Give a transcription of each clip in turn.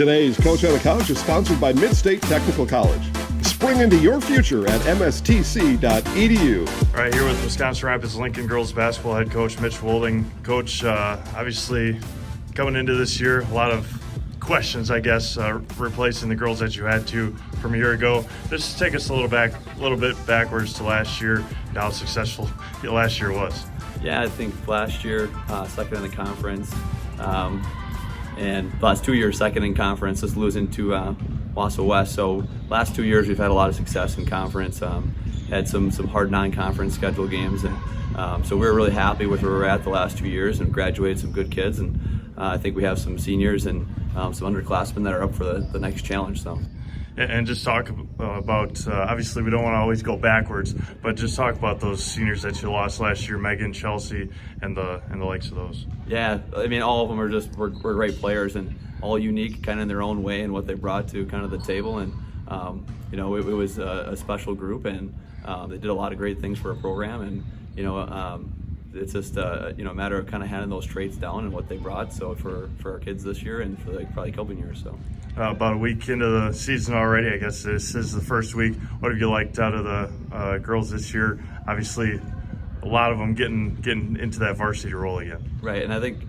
Today's Coach on the Couch is sponsored by Mid-State Technical College. Spring into your future at mstc.edu. All right, here with Wisconsin Rapids Lincoln girls basketball head coach Mitch Wolding. Coach, obviously coming into this year, a lot of questions, I guess, replacing the girls that you had to from a year ago. Just take us a little bit backwards to last year, how successful last year was. Yeah, I think last year, second in the conference, and the last 2 years, second in conference, just losing to Wausau West. So last 2 years, we've had a lot of success in conference. Had some hard non-conference schedule games, and so we're really happy with where we're at the last 2 years and graduated some good kids. And I think we have some seniors and some underclassmen that are up for the next challenge. So. And just talk about, obviously we don't want to always go backwards, but just talk about those seniors that you lost last year, Megan, Chelsea, and the likes of those. Yeah, I mean, all of them were great players and all unique kind of in their own way and what they brought to kind of the table. And, it was a special group, and they did a lot of great things for our program. And, it's just a matter of kind of handing those traits down and what they brought. So for our kids this year and for probably a couple of years. So. About a week into the season already, I guess this is the first week. What have you liked out of the girls this year? Obviously, a lot of them getting into that varsity role again. Right, and I think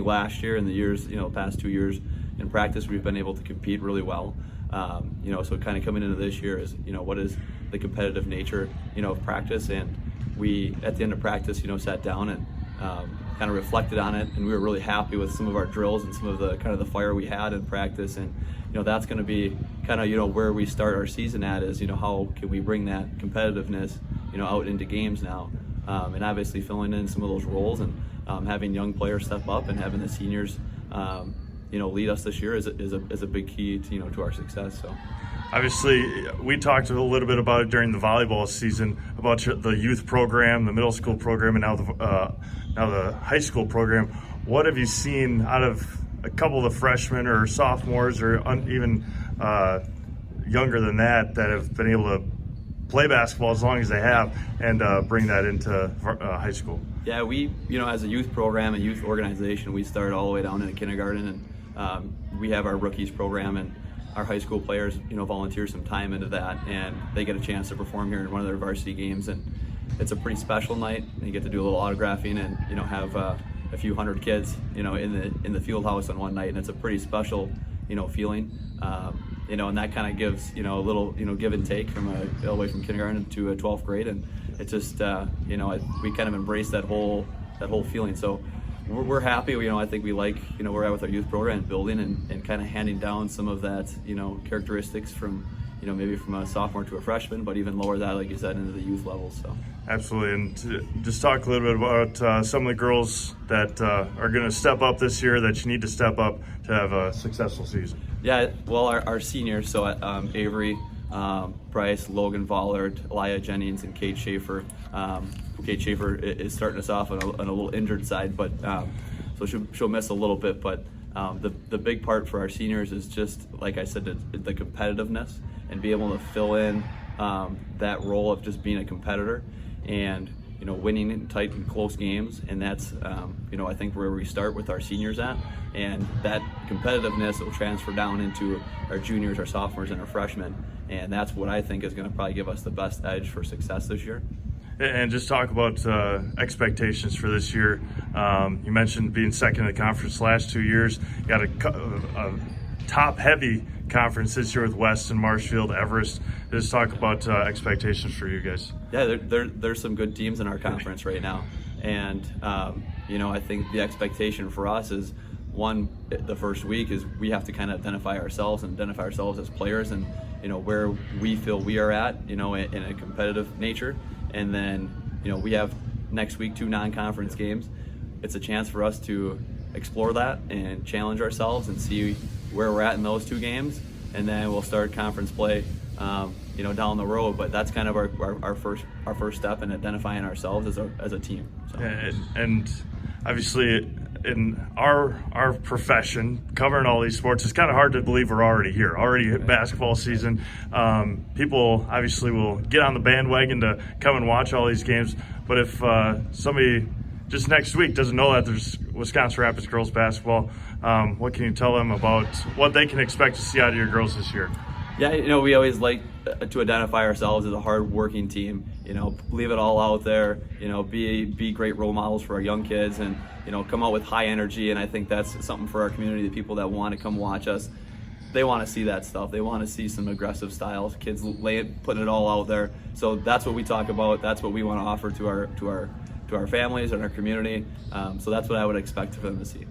last year and the years, past 2 years in practice, we've been able to compete really well. So kind of coming into this year is, what is the competitive nature, of practice, and we at the end of practice, sat down and kind of reflected on it, and we were really happy with some of our drills and some of the kind of the fire we had in practice. And that's going to be kind of where we start our season at is how can we bring that competitiveness out into games now, and obviously filling in some of those roles and having young players step up and having the seniors lead us this year is a big key to our success. So. Obviously, we talked a little bit about it during the volleyball season, about the youth program, the middle school program, and now the high school program. What have you seen out of a couple of the freshmen or sophomores or even younger than that have been able to play basketball as long as they have and bring that into high school? Yeah, we, as a youth program and youth organization, we started all the way down into kindergarten, and we have our rookies program, and our high school players, volunteer some time into that, and they get a chance to perform here in one of their varsity games, and it's a pretty special night. And you get to do a little autographing and have a few hundred kids, in the field house on one night, and it's a pretty special, feeling, and that kind of gives a little give and take from all the way from kindergarten to 12th grade, and it's just we kind of embrace that whole feeling. So. We're happy. I think we like where we're at with our youth program and building and kind of handing down some of that characteristics from maybe from a sophomore to a freshman, but even lower that, like you said, into the youth level. So absolutely. And just talk a little bit about some of the girls that are going to step up this year that you need to step up to have a successful season. Yeah, well, our seniors, so Avery Price, Logan Vollard, Elia Jennings, and Kate Schaefer. Kate Schaefer is starting us off on a little injured side, but so she'll miss a little bit. But the big part for our seniors is just, like I said, the competitiveness and be able to fill in that role of just being a competitor and winning in tight and close games. And that's I think where we start with our seniors at, and that competitiveness will transfer down into our juniors, our sophomores, and our freshmen. And that's what I think is going to probably give us the best edge for success this year. And just talk about expectations for this year. You mentioned being second in the conference last 2 years. You got a top-heavy conference this year with Weston, Marshfield, Everest. Just talk about expectations for you guys. Yeah, there's some good teams in our conference right now. And, I think the expectation for us is, one, the first week is we have to kind of identify ourselves as players and, where we feel we are at, in a competitive nature. And then, we have next week 2 non-conference games. It's a chance for us to explore that and challenge ourselves and see where we're at in those 2 games. And then we'll start conference play, down the road. But that's kind of our first step in identifying ourselves as a team. So. And obviously, in our profession, covering all these sports, it's kind of hard to believe we're already here. Already basketball season. People obviously will get on the bandwagon to come and watch all these games. But if somebody just next week doesn't know that there's Wisconsin Rapids girls basketball. What can you tell them about what they can expect to see out of your girls this year? Yeah, we always like to identify ourselves as a hard-working team. Leave it all out there. Be great role models for our young kids, and come out with high energy. And I think that's something for our community. The people that want to come watch us, they want to see that stuff. They want to see some aggressive styles, kids putting it all out there. So that's what we talk about. That's what we want to offer to our families and our community. So that's what I would expect for them to see.